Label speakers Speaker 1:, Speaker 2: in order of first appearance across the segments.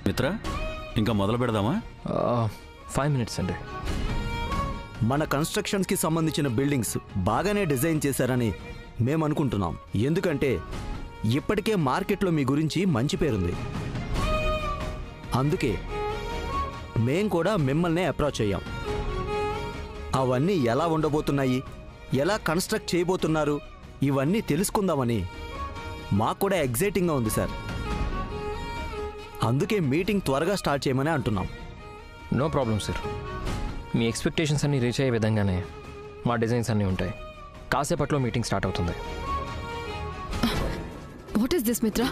Speaker 1: మిత్ర, ఇంకా మొదలు పెడదామా?
Speaker 2: 5 minutes అండి.
Speaker 3: మన కన్స్ట్రక్షన్స్కి సంబంధించిన బిల్డింగ్స్ బాగానే డిజైన్ చేశారని మేము అనుకుంటున్నాం. ఎందుకంటే ఇప్పటికే మార్కెట్లో మీ గురించి మంచి పేరుంది. అందుకే మేం కూడా మిమ్మల్నే అప్రోచ్ అయ్యాం. అవన్నీ ఎలా ఉండబోతున్నాయి, ఎలా కన్స్ట్రక్ట్ చేయబోతున్నారు, ఇవన్నీ తెలుసుకుందామని మాకు కూడా ఎగ్జైటింగ్గా ఉంది సార్. అందుకే మీటింగ్ త్వరగా స్టార్ట్ చేయమని అంటున్నాం.
Speaker 2: No problem sir. మీ ఎక్స్పెక్టేషన్స్ అన్నీ రీచ్ అయ్యే విధంగానే మా డిజైన్స్ అన్నీ ఉంటాయి. కాసేపట్లో మీటింగ్ స్టార్ట్ అవుతుంది.
Speaker 4: What is this Mitra?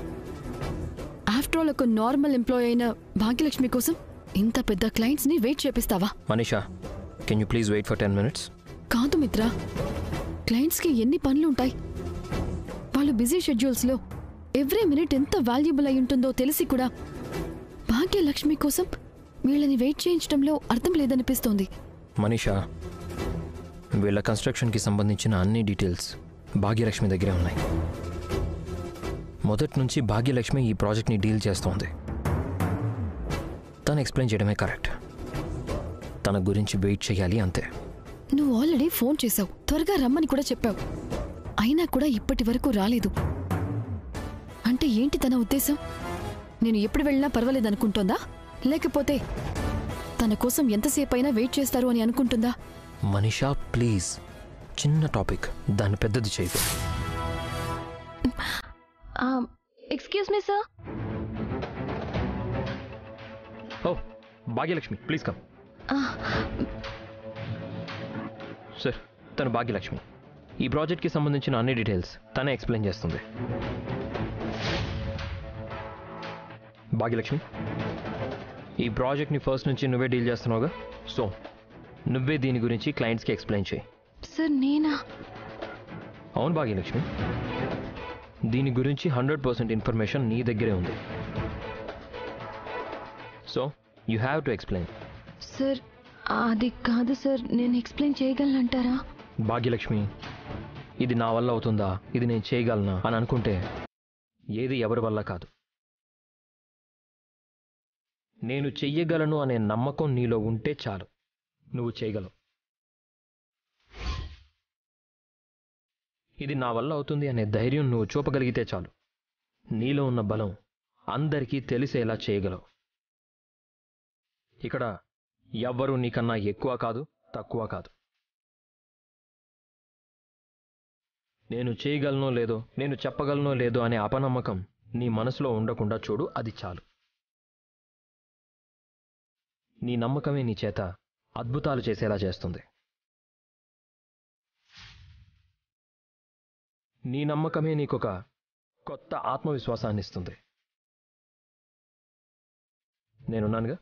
Speaker 4: After all ఒక నార్మల్ ఎంప్లాయీ అయిన భాగ్యలక్ష్మి కోసం ఇంత పెద్ద క్లయింట్స్ని వెయిట్ చేపిస్తావా?
Speaker 2: Manisha, can you please wait for 10 minutes?
Speaker 4: కాదు మిత్ర, క్లయింట్స్కి ఎన్ని పనులు ఉంటాయి. వాళ్ళు బిజీ షెడ్యూల్స్లో ఎవ్రీ మినిట్ ఎంత వాల్యుబుల్ అయి ఉంటుందో తెలిసి కూడా భాగ్యలక్ష్మి కోసం వీళ్ళని వెయిట్ చేయించడంలో అర్థం లేదనిపిస్తోంది.
Speaker 2: మనీషా, వీళ్ళ కన్స్ట్రక్షన్కి సంబంధించిన అన్ని డీటెయిల్స్ భాగ్యలక్ష్మి దగ్గరే ఉన్నాయి. మొదటి నుంచి భాగ్యలక్ష్మి ఈ ప్రాజెక్ట్ని డీల్ చేస్తోంది. తను ఎక్స్ప్లెయిన్ చేయడమే కరెక్ట్. తన గురించి వెయిట్ చేయాలి అంతే.
Speaker 4: నువ్వు ఆల్రెడీ ఫోన్ చేసావు, త్వరగా రమ్మని కూడా చెప్పావు. అయినా కూడా ఇప్పటి వరకు రాలేదు. అంటే ఏంటి తన ఉద్దేశం? నేను ఎప్పుడు వెళ్ళినా పర్వాలేదనుకుంటోందా, లేకపోతే తన కోసం ఎంతసేపు అయినా వెయిట్ చేస్తారు అని అనుకుంటుందా?
Speaker 2: మనీషా ప్లీజ్, చిన్న టాపిక్, దాన్ని పెద్దది చేయకు.
Speaker 4: Excuse me sir.
Speaker 2: ఓ భాగ్యలక్ష్మి, ప్లీజ్ కమ్. సార్, తను భాగ్యలక్ష్మి. ఈ ప్రాజెక్ట్కి సంబంధించిన అన్ని డీటెయిల్స్ తనే ఎక్స్ప్లెయిన్ చేస్తుంది. భాగ్యలక్ష్మి, ఈ ప్రాజెక్ట్ని ఫస్ట్ నుంచి నువ్వే డీల్ చేస్తున్నావుగా, సో నువ్వే దీని గురించి క్లయింట్స్కి ఎక్స్ప్లెయిన్ చేయి.
Speaker 4: సార్ నేనా?
Speaker 2: అవును భాగ్యలక్ష్మి, దీని గురించి 100% ఇన్ఫర్మేషన్ నీ దగ్గరే ఉంది. So you have to explain.
Speaker 4: Sir అది కాదు సార్, నేను ఎక్స్ప్లెయిన్ చేయగలనంటారా?
Speaker 2: భాగ్యలక్ష్మి, ఇది నా వల్ల అవుతుందా, ఇది నేను చేయగలనా అని అనుకుంటే ఏది ఎవరి వల్ల కాదు. నేను చెయ్యగలను అనే నమ్మకం నీలో ఉంటే చాలు, నువ్వు చేయగలవు. ఇది నా వల్ల అవుతుంది అనే ధైర్యం నువ్వు చూపగలిగితే చాలు, నీలో ఉన్న బలం అందరికీ తెలిసేలా చేయగలవు. ఇక్కడ ఎవ్వరూ నీకన్నా ఎక్కువ కాదు, తక్కువ కాదు. నేను చేయగలనో లేదో, నేను చెప్పగలనో లేదో అనే అపనమ్మకం నీ మనసులో ఉండకుండా చూడు, అది చాలు. నీ నమ్మకమే నీ చేత అద్భుతాలు చేసేలా చేస్తుంది. నీ నమ్మకమే నీకొక కొత్త ఆత్మవిశ్వాసాన్ని ఇస్తుంది. నేనున్నానుగా,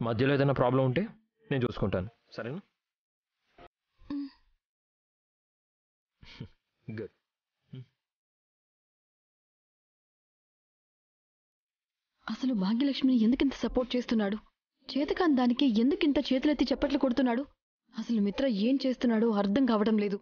Speaker 2: మధ్యలో ఏదైనా ప్రాబ్లం ఉంటే నేను చూసుకుంటాను, సరేనా? గుడ్.
Speaker 4: అసలు భాగ్యలక్ష్మిని ఎందుకింత సపోర్ట్ చేస్తున్నాడు? చేతకాని దానికి ఎందుకింత చేతులెత్తి చప్పట్లు కొడుతున్నాడు? అసలు మిత్ర ఏం చేస్తున్నాడో అర్థం కావడం లేదు.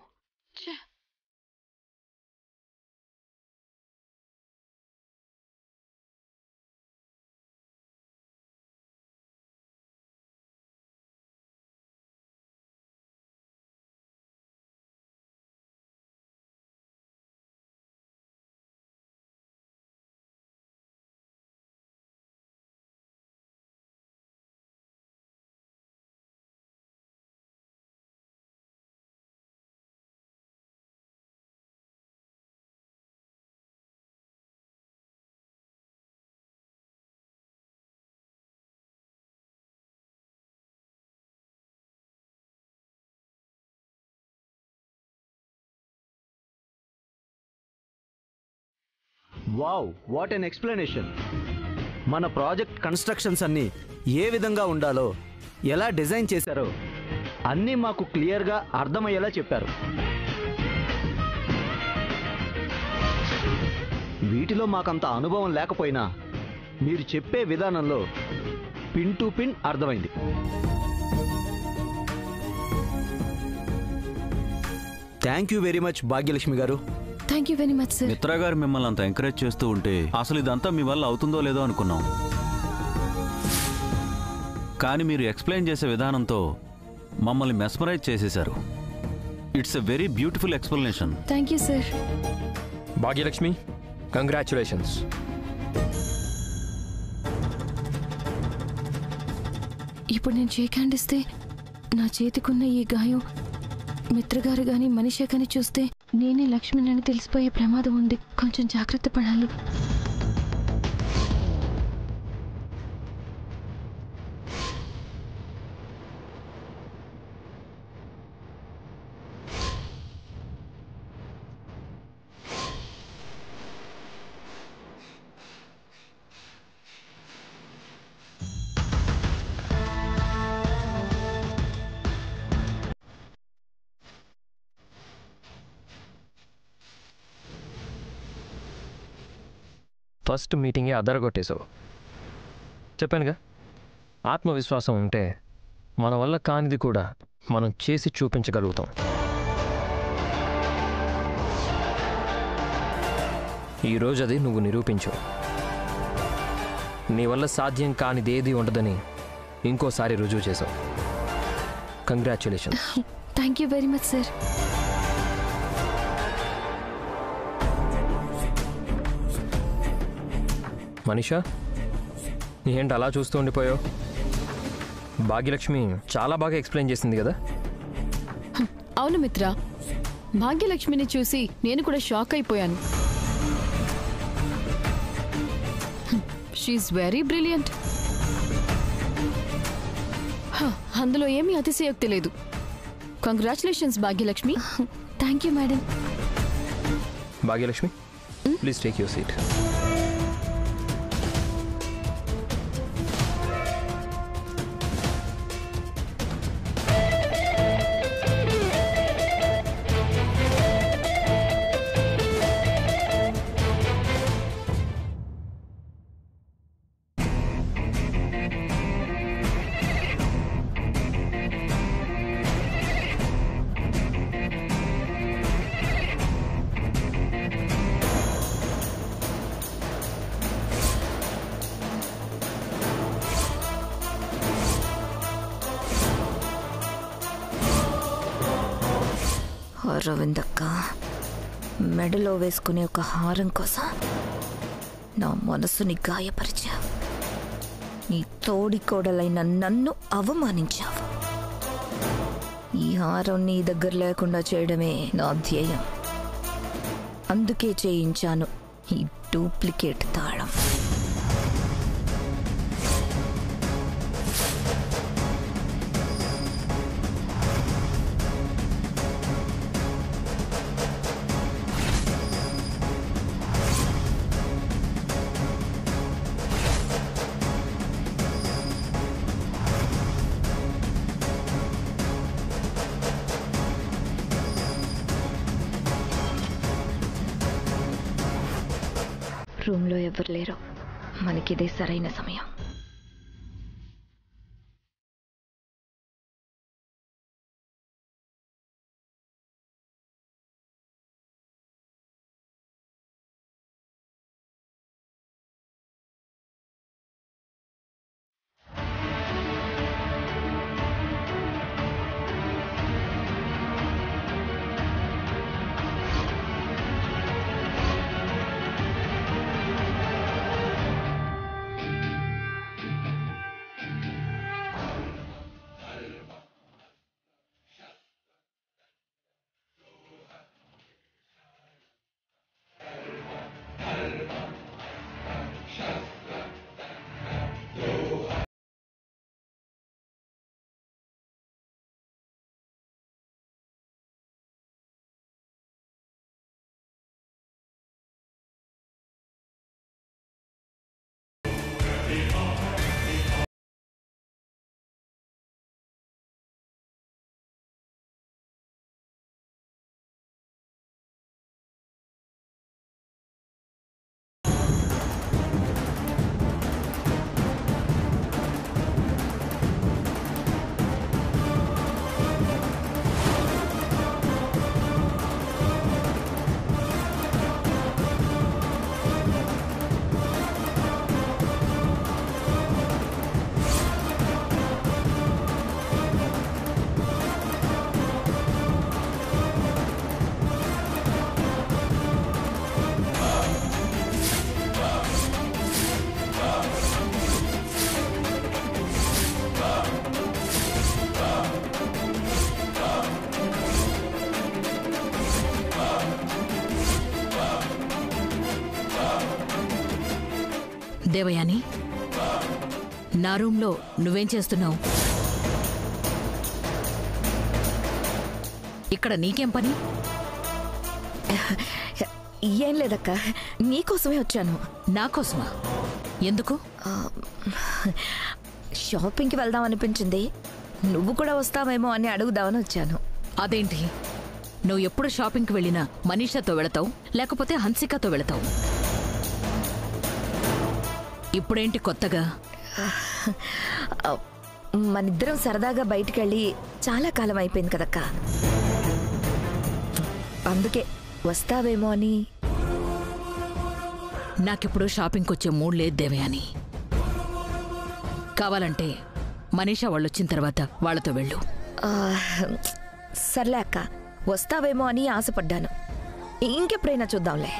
Speaker 3: Wow, what an explanation. మన ప్రాజెక్ట్ కన్స్ట్రక్షన్స్ అన్నీ ఏ విధంగా ఉండాలో, ఎలా డిజైన్ చేశారో అన్నీ మాకు క్లియర్గా అర్థమయ్యేలా చెప్పారు. వీటిలో మాకంత అనుభవం లేకపోయినా మీరు చెప్పే విధానంలో పిన్ టు పిన్ అర్థమైంది. Thank you very much Bhagyalakshmi గారు.
Speaker 4: Thank you very much sir.
Speaker 1: Mitra గారు మిమ్మల్ని అంత ఎంకరేజ్ చేస్తూ ఉంటే అసలు ఇదంతా మీ వల్ల అవుతుందో లేదో అనుకున్నాం. కానీ మీరు ఎక్స్ప్లెయిన్ చేసే విధానంతో మమ్మల్ని మెస్మరైజ్ చేసేశారు. It's a very beautiful explanation.
Speaker 4: Thank you sir.
Speaker 2: Bhagyalakshmi, congratulations.
Speaker 4: ఇప్పుడు నేను షేక్ హ్యాండ్ ఇస్తే నా చేతికున్న ఈ గాయం మిత్రగారు గాని మనిషే కానీ చూస్తే నేనే లక్ష్మిని తెలిసిపోయే ప్రమాదం ఉంది. కొంచెం జాగ్రత్త పడాలి.
Speaker 2: ఫస్ట్ మీటింగే అదరగొట్టేశావు. చెప్పానుగా, ఆత్మవిశ్వాసం ఉంటే మన వల్ల కానిది కూడా మనం చేసి చూపించగలుగుతాం. ఈరోజు అది నువ్వు నిరూపించు. నీ వల్ల సాధ్యం కానిదేది ఉండదని ఇంకోసారి రుజువు చేసావు. Congratulations.
Speaker 4: Thank you very much sir.
Speaker 2: Manisha, ఏంటి అలా చూస్తూ ఉండిపోయావు? భాగ్యలక్ష్మి చాలా బాగా ఎక్స్ప్లెయిన్ చేసింది కదా.
Speaker 4: అవును మిత్ర, భాగ్యలక్ష్మిని చూసి నేను కూడా షాక్ అయిపోయాను. She is very brilliant. అందులో ఏమీ అతిశయోక్తి లేదు. Congratulations Bhagyalakshmi. Thank you madam.
Speaker 2: Bhagyalakshmi, please take your seat.
Speaker 5: అరవిందక్క, మెడలో వేసుకునే ఒక హారం కోసం నా మనసుని గాయపరిచావు. నీ తోడికోడలైన నన్ను అవమానించావు. ఈ హారం నీ దగ్గర లేకుండా చేయడమే నా ధ్యేయం. అందుకే చేయించాను ఈ డూప్లికేట్ తాళం. రూమ్లో ఎవరు లేరు. మనకిదే సరైన సమయం.
Speaker 6: దేవయాని, నా రూమ్లో నువ్వేం చేస్తున్నావు? ఇక్కడ నీకేం పని?
Speaker 5: ఏం లేదక్క, నీకోసమే వచ్చాను.
Speaker 6: నా కోసమా? ఎందుకు?
Speaker 5: షాపింగ్కి వెళ్దాం అనిపించింది, నువ్వు కూడా వస్తావేమో అని అడుగుదామని వచ్చాను.
Speaker 6: అదేంటి, నువ్వు ఎప్పుడు షాపింగ్కి వెళ్ళినా మనీషాతో వెళతావు, లేకపోతే హన్సికాతో వెళతావు. ఇప్పుడేంటి కొత్తగా?
Speaker 5: మనిద్దరం సరదాగా బయటికెళ్ళి చాలా కాలం అయిపోయింది కదక్క, అందుకే వస్తావేమో అని.
Speaker 6: నాకిప్పుడు షాపింగ్కి వచ్చే మూడ్ లేదు దేవయాని. కావాలంటే మనీషా వాళ్ళు వచ్చిన తర్వాత వాళ్ళతో వెళ్ళు.
Speaker 5: సర్లే అక్క, వస్తావేమో అని ఆశపడ్డాను. ఇంకెప్పుడైనా చూద్దాంలే.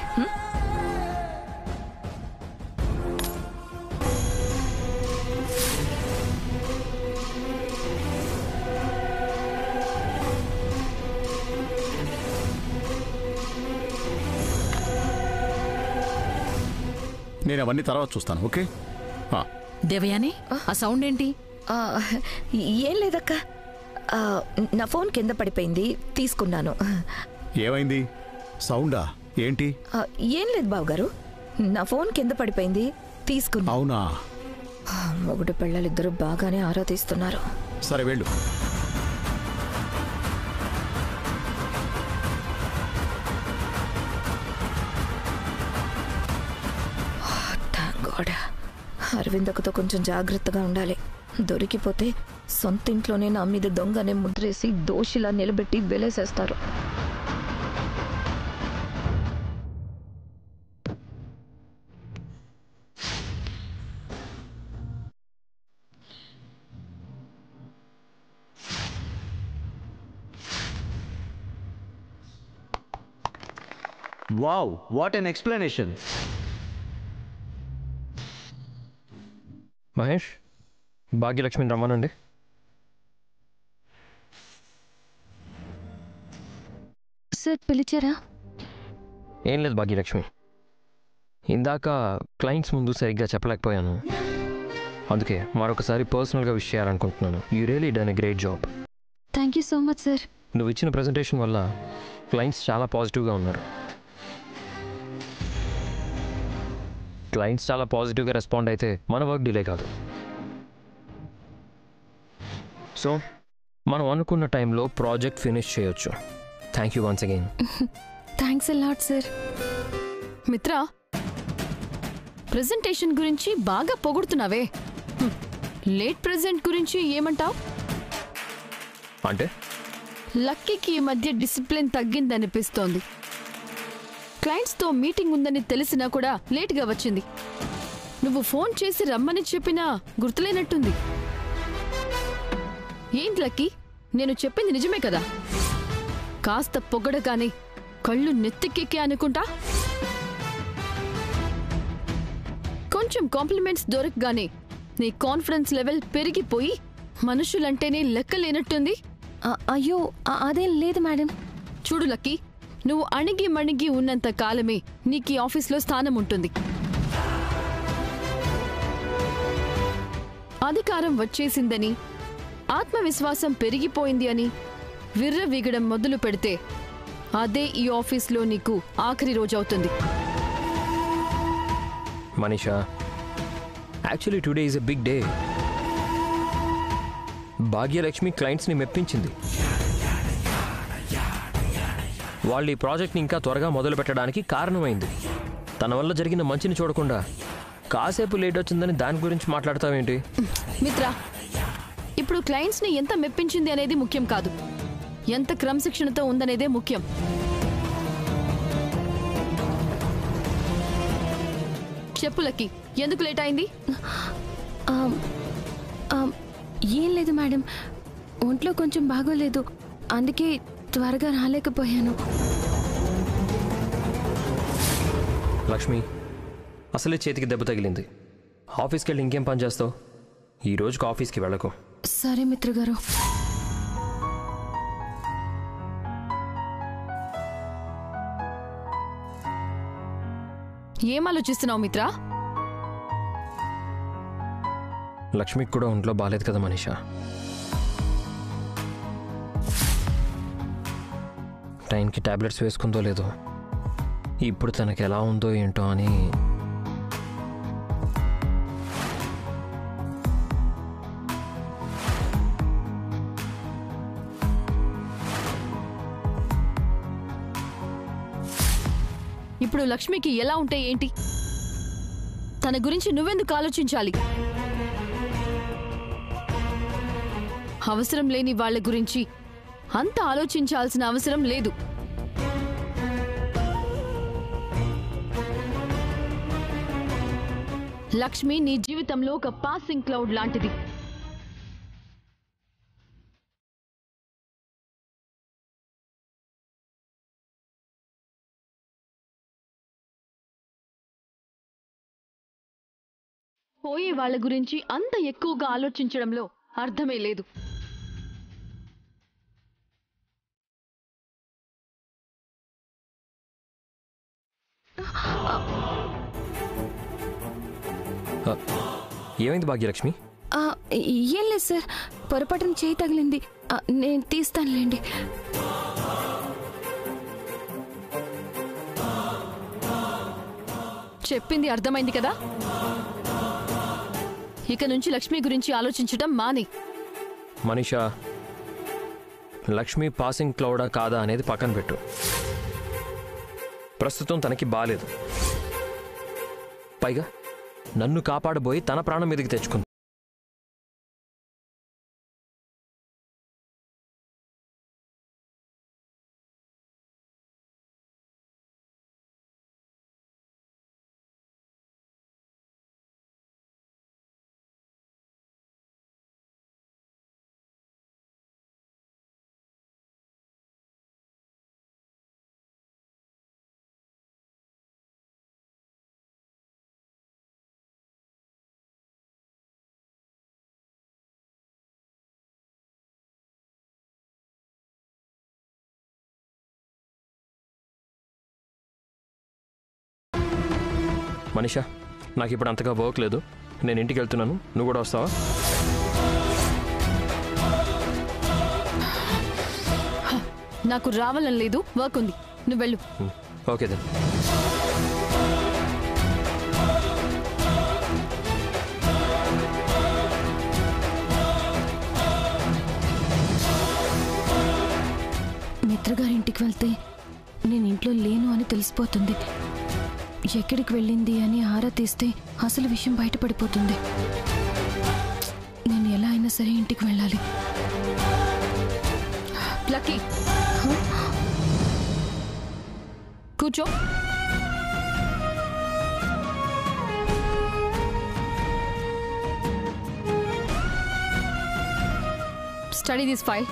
Speaker 7: నేను అవన్నీ తర్వాత చూస్తాను. ఓకే?
Speaker 6: దేవయాని, ఆ సౌండ్ ఏంటి?
Speaker 5: ఏం లేదక్క, నా ఫోన్ కింద పడిపోయింది, తీసుకున్నాను.
Speaker 7: ఏమైంది? సౌండా? ఏంటి?
Speaker 5: ఏం లేదు బావగారు, నా ఫోన్ కింద పడిపోయింది, తీసుకున్నా.
Speaker 7: అవునా?
Speaker 5: మొగుడు పిల్లలిద్దరూ బాగానే ఆరా తీస్తున్నారు.
Speaker 7: సరే వెళ్ళు.
Speaker 5: అరవిందకుతో కొంచెం జాగ్రత్తగా ఉండాలి. దొరికిపోతే సొంత ఇంట్లోనే నా మీద దొంగనే ముద్రేసి దోషిలా నిలబెట్టి వెలేసేస్తారు.
Speaker 3: Wow, what an explanation.
Speaker 2: Mahesh, భాగ్యలక్ష్మిని రమ్మనండి.
Speaker 4: సార్ పిలిచారా?
Speaker 2: ఏం లేదు భాగ్యలక్ష్మి, ఇందాక క్లయింట్స్ ముందు సరిగ్గా చెప్పలేకపోయాను, అందుకే మరొకసారి పర్సనల్గా విష్ చేయాలనుకుంటున్నాను. You really done a great job.
Speaker 4: Thank you so much sir.
Speaker 2: నువ్వు ఇచ్చిన ప్రజెంటేషన్ వల్ల క్లయింట్స్ చాలా పాజిటివ్గా ఉన్నారు. క్లయింట్స్ చాలా పాజిటివ్గా రెస్పాండ్ అయితే మన వర్క్ డిలే కాదు. సో మనం అనుకున్న టైంలో ప్రాజెక్ట్ ఫినిష్ చేయొచ్చు. Thank you once again.
Speaker 4: Thanks a lot sir. Mitra, presentation గురించి బాగా పొగుడుతున్నావే, లేట్ ప్రెజెంట్ గురించి ఏమంటావు?
Speaker 2: అంటే
Speaker 4: లక్కీకి ఈ మధ్య డిసిప్లిన్ తగ్గిందనిపిస్తోంది. క్లయింట్స్తో మీటింగ్ ఉందని తెలిసినా కూడా లేట్గా వచ్చింది. నువ్వు ఫోన్ చేసి రమ్మని చెప్పినా గుర్తులేనట్టుంది. ఏంటి లక్కీ, నేను చెప్పింది నిజమే కదా? కాస్త పొగడగానే కళ్ళు నెత్తికెక్కి అనుకుంటా. కొంచెం కాంప్లిమెంట్స్ దొరకగానే నీ కాన్ఫిడెన్స్ లెవెల్ పెరిగిపోయి మనుషులంటేనే లెక్కలేనట్టుంది.
Speaker 8: అయ్యో అదేం లేదు మేడం.
Speaker 4: చూడు లక్కీ, నువ్వు అణిగి మణిగి ఉన్నంత కాలమే నీకీ ఆఫీస్లో స్థానం ఉంటుంది. అధికారం వచ్చేసిందని, ఆత్మవిశ్వాసం పెరిగిపోయింది అని విర్రవీగడం మొదలు పెడితే అదే ఈ ఆఫీస్లో నీకు ఆఖరి రోజవుతుంది.
Speaker 2: Manisha, actually today is a big day. Bhagyalakshmi క్లయింట్స్ని మెప్పించింది. వాళ్ళు ఈ ప్రాజెక్ట్ని ఇంకా త్వరగా మొదలు పెట్టడానికి కారణమైంది. తన వల్ల జరిగిన మంచిని చూడకుండా కాసేపు లేట్ వచ్చిందని దాని గురించి మాట్లాడతావేంటి?
Speaker 4: మిత్రా, ఇప్పుడు క్లయింట్స్ని ఎంత మెప్పించింది అనేది ముఖ్యం కాదు, ఎంత క్రమశిక్షణతో ఉందనేదే ముఖ్యం. చెప్పు లక్కీ, ఎందుకు లేట్ అయింది?
Speaker 8: ఏం లేదు మేడం, ఒంట్లో కొంచెం బాగోలేదు, అందుకే త్వరగా రాలేకపోయాను.
Speaker 2: లక్ష్మి, అసలే చేతికి దెబ్బ తగిలింది. ఆఫీస్కి వెళ్ళి ఇంకేం పని చేస్తావు? ఈ రోజుకి ఆఫీస్కి వెళ్ళకు.
Speaker 8: సరే మిత్రగారు.
Speaker 4: ఏం ఆలోచిస్తున్నావు మిత్రా?
Speaker 2: లక్ష్మికి కూడా ఒంట్లో బాగాలేదు కదా మనీషా. టైంకి టాబ్లెట్స్ వేసుకుందో లేదో, ఇప్పుడు తనకి ఎలా ఉందో ఏంటో అని.
Speaker 4: ఇప్పుడు లక్ష్మికి ఎలా ఉంటే ఏంటి? తన గురించి నువ్వెందుకు ఆలోచించాలి? అవసరం లేని వాళ్ళ గురించి అంత ఆలోచించాల్సిన అవసరం లేదు. లక్ష్మి నీ జీవితంలో ఒక పాసింగ్ క్లౌడ్ లాంటిది. పోయే వాళ్ళ గురించి అంత ఎక్కువగా ఆలోచించడంలో అర్థమే లేదు.
Speaker 2: ఏమైంది భాగ్యలక్ష్మి?
Speaker 8: ఏం లేదు సార్, పొరపాటున చేయి తగిలింది. నేను తీస్తానులేండి.
Speaker 4: చెప్పింది అర్థమైంది కదా? ఇక నుంచి లక్ష్మి గురించి ఆలోచించడం మాని.
Speaker 2: మనీషా, లక్ష్మి పాసింగ్ క్లౌడా కాదా అనేది పక్కన పెట్టు. ప్రస్తుతం తనకి బాలేదు. పైగా నన్ను కాపాడబోయి తన ప్రాణం మీదకి తెచ్చుకుంది. మనీషా, నాకు ఇప్పుడు అంతగా వర్క్ లేదు, నేను ఇంటికి వెళ్తున్నాను. నువ్వు కూడా వస్తావా?
Speaker 4: నాకు రావాలని లేదు, వర్క్ ఉంది, నువ్వు వెళ్ళు.
Speaker 2: Okay then.
Speaker 8: మిత్రగారింటికి వెళ్తే నేను ఇంట్లో లేను అని తెలిసిపోతుంది. ఎక్కడికి వెళ్ళింది అని ఆరా తీస్తే అసలు విషయం బయటపడిపోతుంది. నేను ఎలా అయినా సరే ఇంటికి వెళ్ళాలి.
Speaker 4: లక్కీ, కూర్చో. Study this file.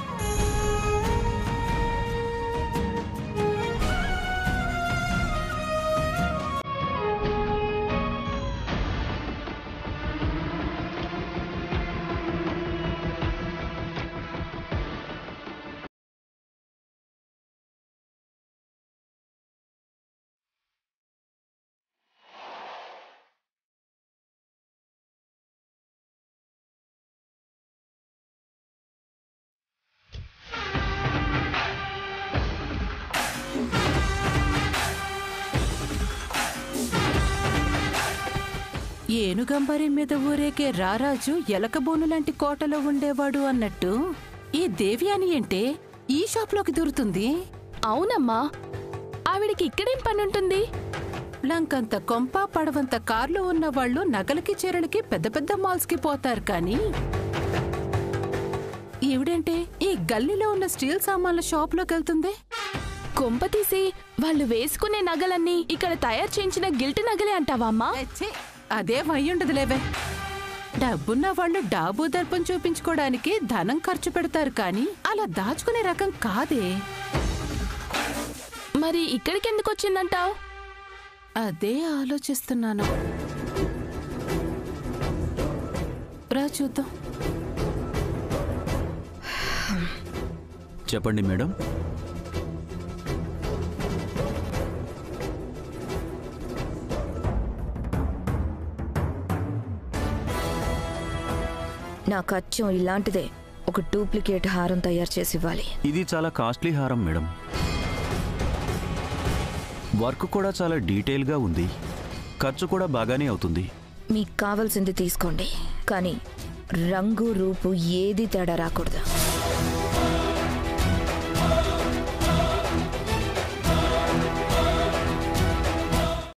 Speaker 6: ఏనుగంబరి మీద ఊరేగే రారాజు ఎలకబోను లాంటి కోటలో ఉండేవాడు అన్నట్టు ఈ దేవ్యాని అంటే ఈ షాప్లోకి దూరుతుంది.
Speaker 8: అవునమ్మా, ఆవిడికి ఇక్కడేం పనుంటుంది?
Speaker 6: లంకంత కొంప పడవంత కార్లు ఉన్న వాళ్ళు నగలకి చీరలకి పెద్ద పెద్ద మాల్స్ కి పోతారు, కానీ ఈవిడంటే ఈ గల్లీలో ఉన్న స్టీల్ సామాన్ల షాప్లోకి వెళ్తుంది.
Speaker 8: కొంప తీసి వాళ్ళు వేసుకునే నగలన్నీ ఇక్కడ తయారు చేయించిన గిల్ట్ నగలే అంటావా అమ్మా?
Speaker 6: అదే వయ్యుండదులేవే. డబ్బున్న వాళ్ళు డాబు దర్పం చూపించుకోవడానికి ధనం ఖర్చు పెడతారు, కానీ అలా దాచుకునే రకం కాదే.
Speaker 8: మరి ఇక్కడికి ఎందుకు వచ్చిందంటావు?
Speaker 6: అదే ఆలోచిస్తున్నాను. రా చూద్దాం.
Speaker 1: చెప్పండి మేడం.
Speaker 5: నాకు అచ్చం ఇలాంటిదే ఒక డూప్లికేట్ హారం తయారు చేసి ఇవ్వాలి.
Speaker 1: ఇది చాలా కాస్ట్లీ హారం మేడం. వర్క్ కూడా చాలా డీటెయిల్గా ఉంది. ఖర్చు కూడా బాగానే అవుతుంది.
Speaker 5: మీకు కావాల్సింది తీసుకోండి, కానీ రంగు రూపు ఏది తేడా రాకూడదు.